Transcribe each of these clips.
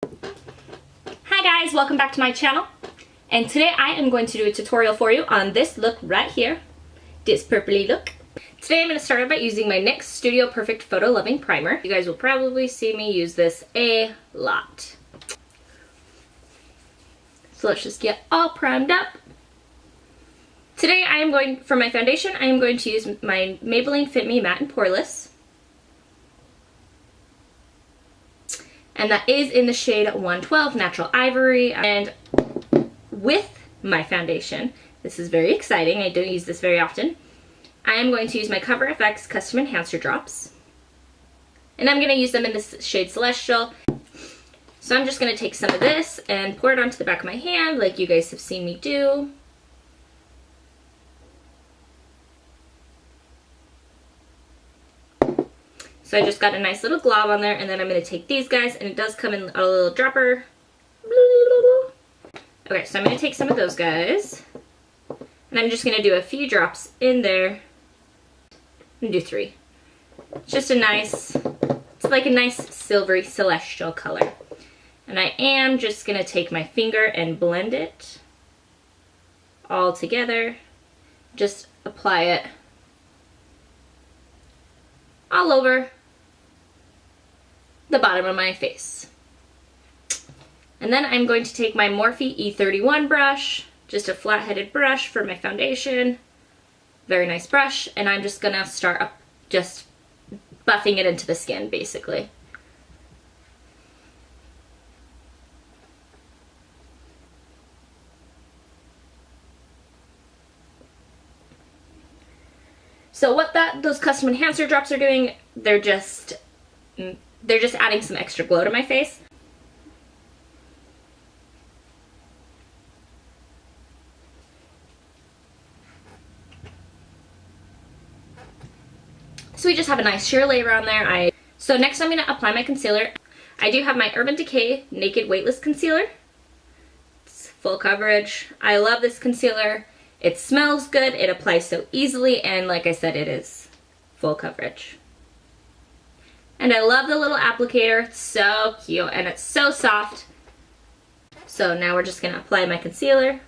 Hi guys, welcome back to my channel. And today I am going to do a tutorial for you on this look right here. This purpley look. Today I'm going to start out by using my NYX Studio Perfect Photo Loving Primer. You guys will probably see me use this a lot. So let's just get all primed up. Today I am going, for my foundation, I am going to use my Maybelline Fit Me Matte and Poreless. And that is in the shade 112 Natural Ivory. And with my foundation, this is very exciting, I don't use this very often, I am going to use my Cover FX Custom Enhancer Drops. And I'm going to use them in the shade Celestial. So I'm just going to take some of this and pour it onto the back of my hand like you guys have seen me do. So I just got a nice little glob on there, and then I'm going to take these guys, and it does come in a little dropper. Okay, so I'm going to take some of those guys, and I'm just going to do a few drops in there. I'm going to do 3. It's just a nice, it's like a nice silvery celestial color. And I am just going to take my finger and blend it all together. Just apply it all over the bottom of my face. And then I'm going to take my Morphe E31 brush, just a flat-headed brush for my foundation. Very nice brush, and I'm just gonna start up just buffing it into the skin, basically. So what those custom enhancer drops are doing, they're just adding some extra glow to my face. So we just have a nice sheer layer on there. So next I'm going to apply my concealer. I do have my Urban Decay Naked Weightless Concealer. It's full coverage. I love this concealer. It smells good, it applies so easily, and like I said, it is full coverage. And I love the little applicator. It's so cute and it's so soft. So now we're just going to apply my concealer.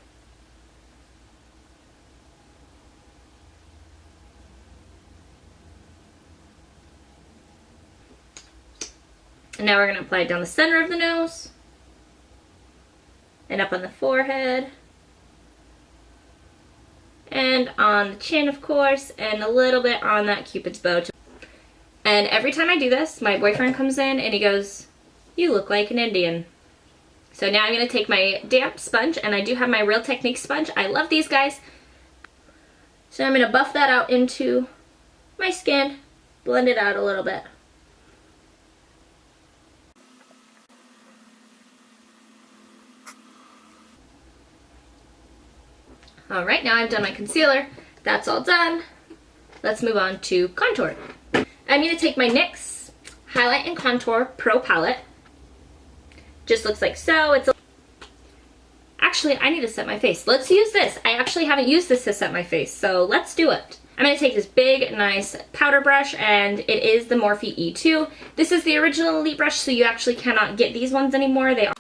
And now we're going to apply it down the center of the nose and up on the forehead. And on the chin, of course, and a little bit on that Cupid's bow. And every time I do this, my boyfriend comes in and he goes, "You look like an Indian." So now I'm going to take my damp sponge, and I do have my Real Technique sponge. I love these guys. So I'm going to buff that out into my skin, blend it out a little bit. Alright, now I've done my concealer. That's all done. Let's move on to contour. I'm going to take my NYX Highlight and Contour Pro Palette. Just looks like so. Actually, I need to set my face. Let's use this. I actually haven't used this to set my face, so let's do it. I'm going to take this big, nice powder brush, and it is the Morphe E2. This is the original Elite brush, so you actually cannot get these ones anymore. They are.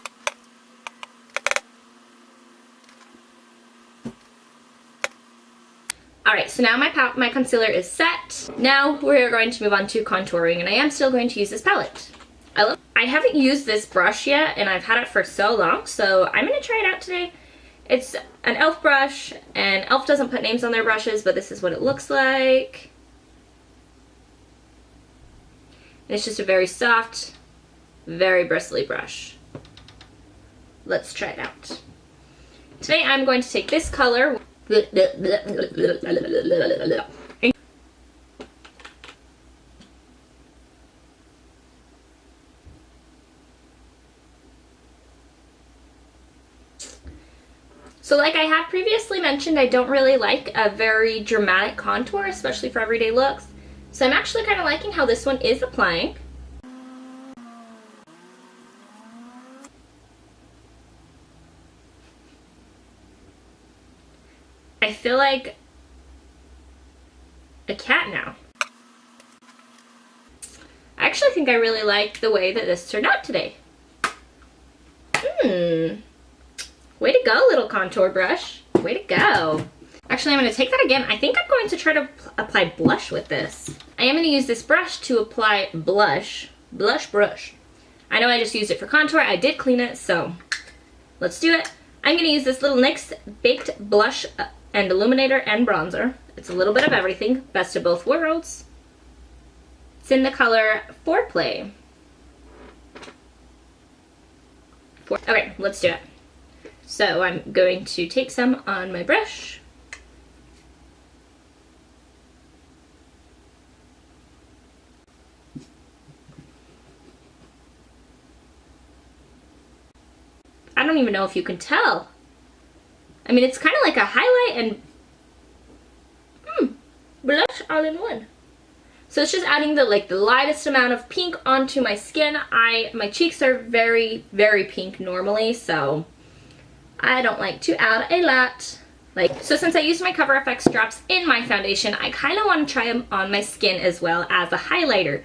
Alright, so now my concealer is set. Now we're going to move on to contouring, and I am still going to use this palette. I haven't used this brush yet, and I've had it for so long, so I'm going to try it out today. It's an e.l.f. brush, and e.l.f. doesn't put names on their brushes, but this is what it looks like. And it's just a very soft, very bristly brush. Let's try it out. Today I'm going to take this color. So like I have previously mentioned, I don't really like a very dramatic contour, especially for everyday looks. So I'm actually kind of liking how this one is applying. I feel like a cat now. I actually think I really like the way that this turned out today. Way to go, little contour brush. Way to go. Actually, I'm going to take that again. I think I'm going to try to apply blush with this. I am going to use this brush to apply blush. Blush brush. I know I just used it for contour. I did clean it, so let's do it. I'm going to use this little NYX Baked Blush and Illuminator and Bronzer. It's a little bit of everything. Best of both worlds. It's in the color Foreplay. Okay, let's do it. So I'm going to take some on my brush. I don't even know if you can tell. I mean, it's kind of like a highlight and blush all in one. So it's just adding the lightest amount of pink onto my skin. My cheeks are very, very pink normally, so I don't like to add a lot. So since I used my Cover FX drops in my foundation, I kind of want to try them on my skin as well as a highlighter.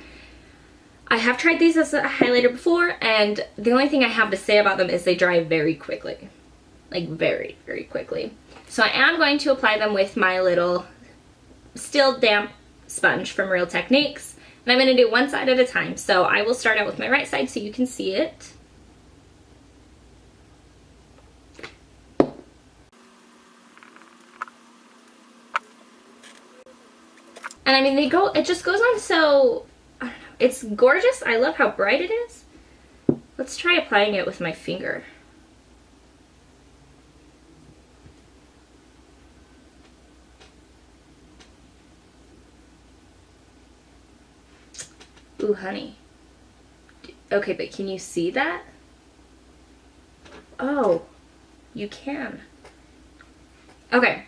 I have tried these as a highlighter before, and the only thing I have to say about them is they dry very quickly. Like very, very quickly. So I am going to apply them with my little still damp sponge from Real Techniques. And I'm going to do one side at a time. So I will start out with my right side so you can see it. And I mean, it just goes on so, I don't know, it's gorgeous. I love how bright it is. Let's try applying it with my finger. Ooh, honey. Okay, but can you see that? Oh, you can. Okay.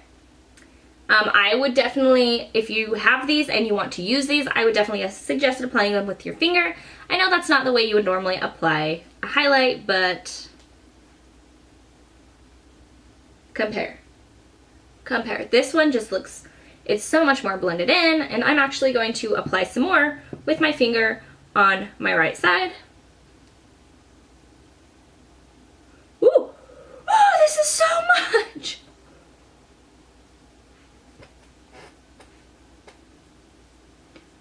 I would definitely, if you have these and you want to use these, I would definitely suggest applying them with your finger. I know that's not the way you would normally apply a highlight, but compare. Compare. This one just looks, it's so much more blended in, and I'm actually going to apply some more with my finger on my right side. Ooh! Oh, this is so much!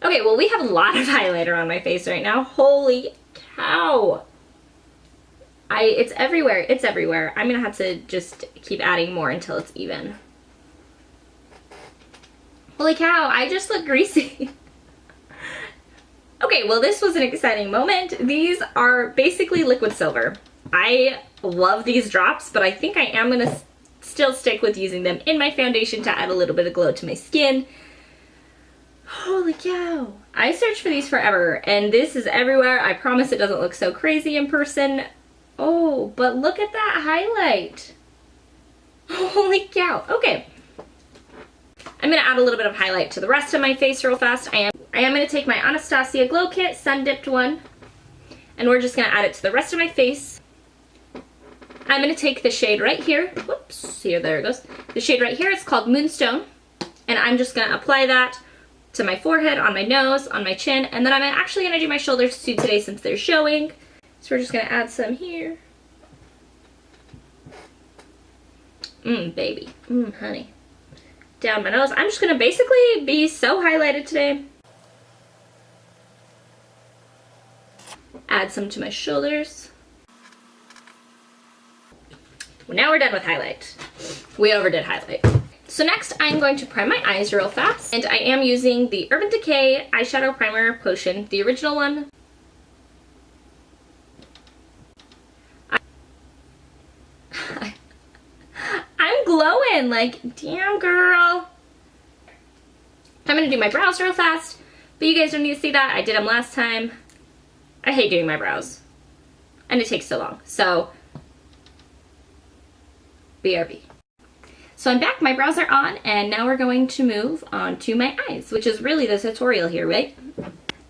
Okay, well, we have a lot of highlighter on my face right now. Holy cow! It's everywhere. It's everywhere. I'm gonna have to just keep adding more until it's even. Holy cow, I just look greasy. Okay, well, this was an exciting moment. These are basically liquid silver. I love these drops, but I think I am gonna still stick with using them in my foundation to add a little bit of glow to my skin. Holy cow. I searched for these forever, and this is everywhere. I promise it doesn't look so crazy in person. Oh, but look at that highlight. Holy cow. Okay. I'm going to add a little bit of highlight to the rest of my face real fast. I am going to take my Anastasia Glow Kit, Sun Dipped one, and we're just going to add it to the rest of my face. I'm going to take the shade right here. Whoops. Here, there it goes. The shade right here, it's called Moonstone, and I'm just going to apply that to my forehead, on my nose, on my chin, and then I'm actually going to do my shoulders too today since they're showing. So we're just going to add some here. Baby. Honey. Down my nose. I'm just going to basically be so highlighted today. Add some to my shoulders. Well, now we're done with highlight. We overdid highlight. So next, I'm going to prime my eyes real fast, and I am using the Urban Decay Eyeshadow Primer Potion, the original one. I'm glowing, like, damn girl. I'm gonna do my brows real fast, but you guys don't need to see that. I did them last time. I hate doing my brows, and it takes so long, so BRB. So I'm back, my brows are on, and now we're going to move on to my eyes, which is really the tutorial here, right?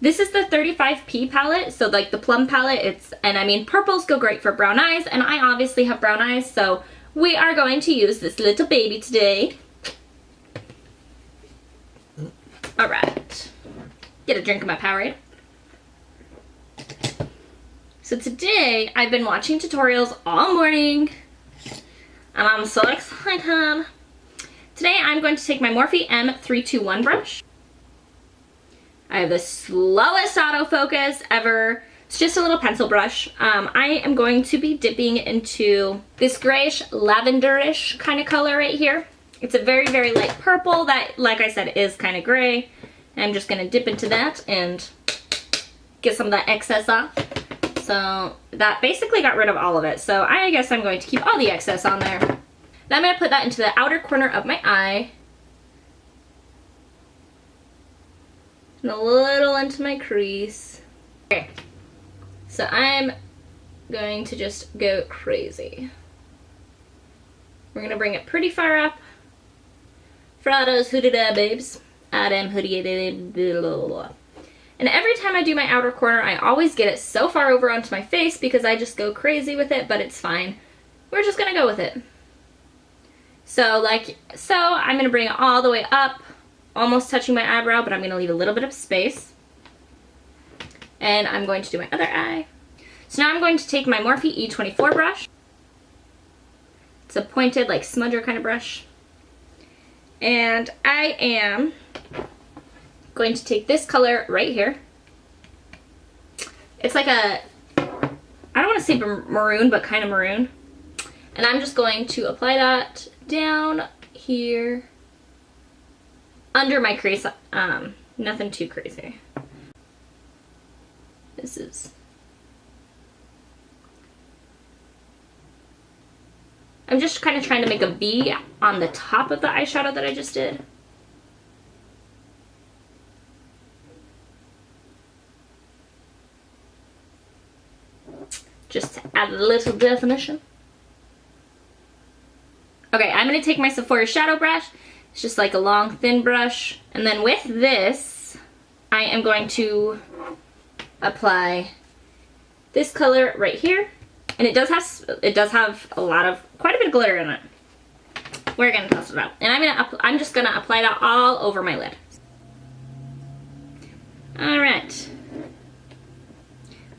This is the 35P palette, so like the plum palette, and I mean, purples go great for brown eyes, and I obviously have brown eyes, so we are going to use this little baby today. All right, get a drink of my Powerade. So today I've been watching tutorials all morning and I'm so excited. Today I'm going to take my Morphe M321 brush. I have the slowest autofocus ever. It's just a little pencil brush. I am going to be dipping into this grayish lavenderish kind of color right here. It's a very, very light purple that, like I said, is kind of gray. I'm just going to dip into that and get some of that excess off. So that basically got rid of all of it. So I guess I'm going to keep all the excess on there. Then I'm going to put that into the outer corner of my eye. And a little into my crease. Okay. So I'm going to just go crazy. We're going to bring it pretty far up. Frados hoodie-da babes. Adam hoodie-da. And every time I do my outer corner, I always get it so far over onto my face because I just go crazy with it, but it's fine. We're just gonna go with it. So I'm gonna bring it all the way up, almost touching my eyebrow, but I'm gonna leave a little bit of space. And I'm going to do my other eye. So now I'm going to take my Morphe E24 brush. It's a pointed, like, smudger kind of brush. And I am going to take this color right here. It's like a, I don't want to say maroon, but kind of maroon. And I'm just going to apply that down here under my crease. Nothing too crazy. I'm just kind of trying to make a V on the top of the eyeshadow that I just did. Just to add a little definition. Okay, I'm going to take my Sephora shadow brush. It's just like a long, thin brush. And then with this, I am going to apply this color right here. And it does have quite a bit of glitter in it. We're going to test it out. And I'm just going to apply that all over my lid. All right.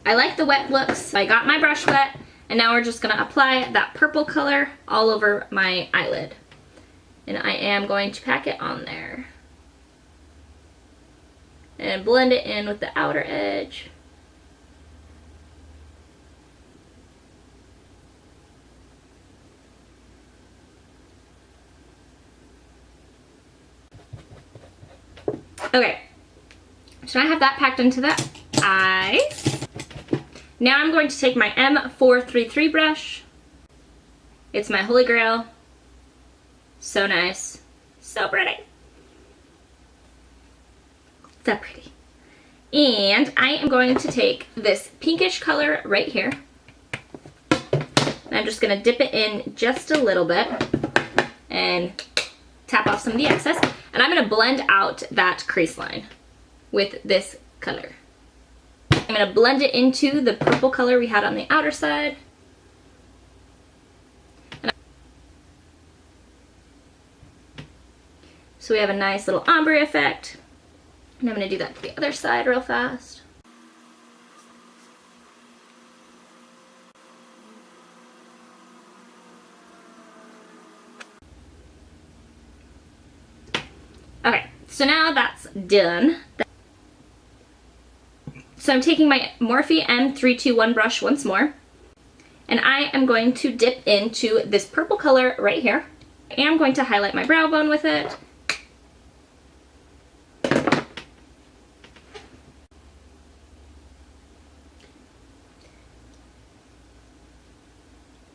I like the wet looks. I got my brush wet, and now we're just gonna apply that purple color all over my eyelid. And I am going to pack it on there. And blend it in with the outer edge. Okay, so I have that packed into the eyes. Now I'm going to take my M433 brush. It's my holy grail. So nice. So pretty. So pretty. And I am going to take this pinkish color right here. And I'm just going to dip it in just a little bit and tap off some of the excess. And I'm going to blend out that crease line with this color. I'm going to blend it into the purple color we had on the outer side. So we have a nice little ombre effect. And I'm going to do that to the other side real fast. Okay, so now that's done. So I'm taking my Morphe M321 brush once more, and I am going to dip into this purple color right here. I am going to highlight my brow bone with it.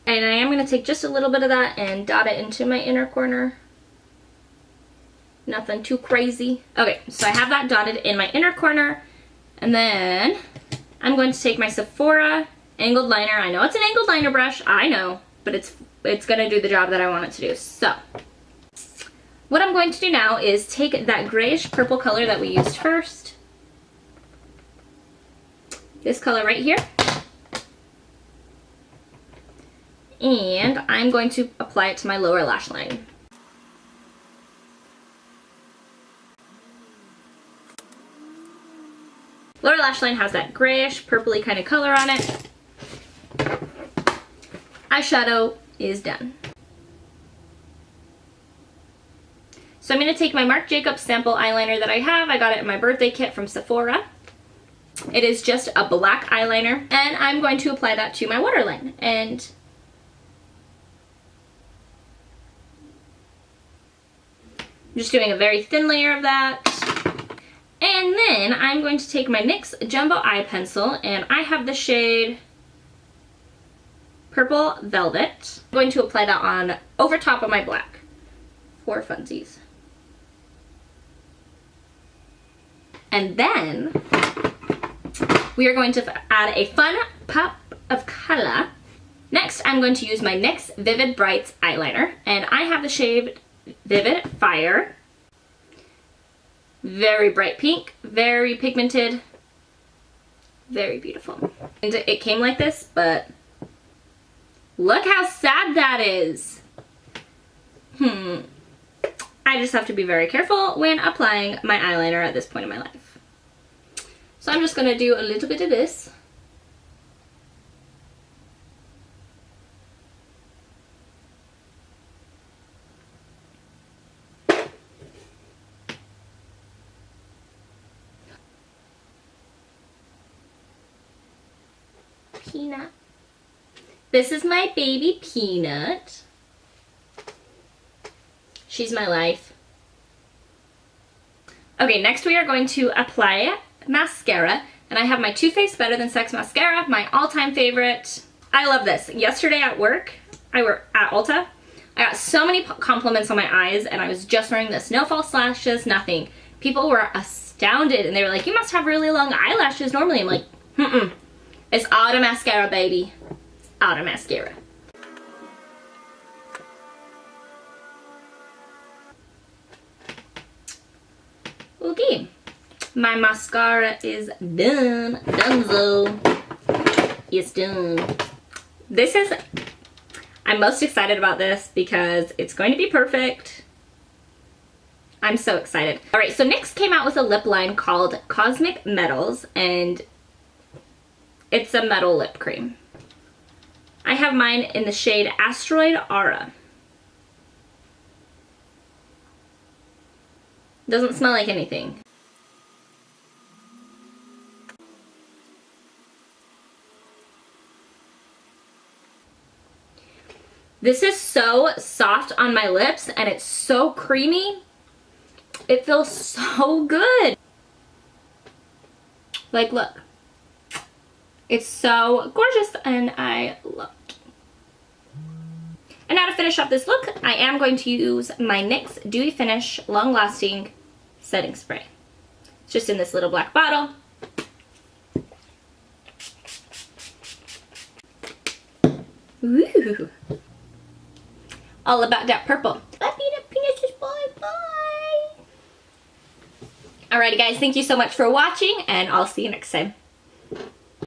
And I am going to take just a little bit of that and dot it into my inner corner. Nothing too crazy. Okay, so I have that dotted in my inner corner. And then I'm going to take my Sephora angled liner. I know it's an angled liner brush, I know, but it's going to do the job that I want it to do. So what I'm going to do now is take that grayish purple color that we used first, this color right here, and I'm going to apply it to my lower lash line. Lower lash line has that grayish, purpley kind of color on it. eyeshadow is done. So I'm going to take my Marc Jacobs sample eyeliner that I have. I got it in my birthday kit from Sephora. It is just a black eyeliner, and I'm going to apply that to my waterline. And I'm just doing a very thin layer of that. And then I'm going to take my NYX Jumbo Eye Pencil, and I have the shade Purple Velvet. I'm going to apply that on over top of my black for funsies. And then we are going to add a fun pop of color. Next, I'm going to use my NYX Vivid Brights eyeliner, and I have the shade Vivid Fire. Very bright pink, very pigmented, very beautiful. And it came like this, but look how sad that is. I just have to be very careful when applying my eyeliner at this point in my life. So I'm just gonna do a little bit of this. Peanut. This is my baby Peanut. She's my life. Okay, next we are going to apply mascara, and I have my Too Faced Better Than Sex mascara, my all-time favorite. I love this. Yesterday at work, I were at Ulta. I got so many compliments on my eyes, and I was just wearing this. No false lashes, nothing. People were astounded, and they were like, you must have really long eyelashes normally. I'm like, It's auto mascara, baby. Auto mascara. Okay, my mascara is done. Donezo. It's done. This is, I'm most excited about this because it's going to be perfect. I'm so excited. All right, so NYX came out with a lip line called Cosmic Metals, and it's a metal lip cream. I have mine in the shade Asteroid Aura. Doesn't smell like anything. This is so soft on my lips, and it's so creamy. It feels so good. Like, look. It's so gorgeous, and I love it. And now to finish up this look, I am going to use my NYX Dewy Finish Long Lasting Setting Spray. It's just in this little black bottle. Ooh. All about that purple. Bye, Peanut, bye. Alrighty guys, thank you so much for watching, and I'll see you next time.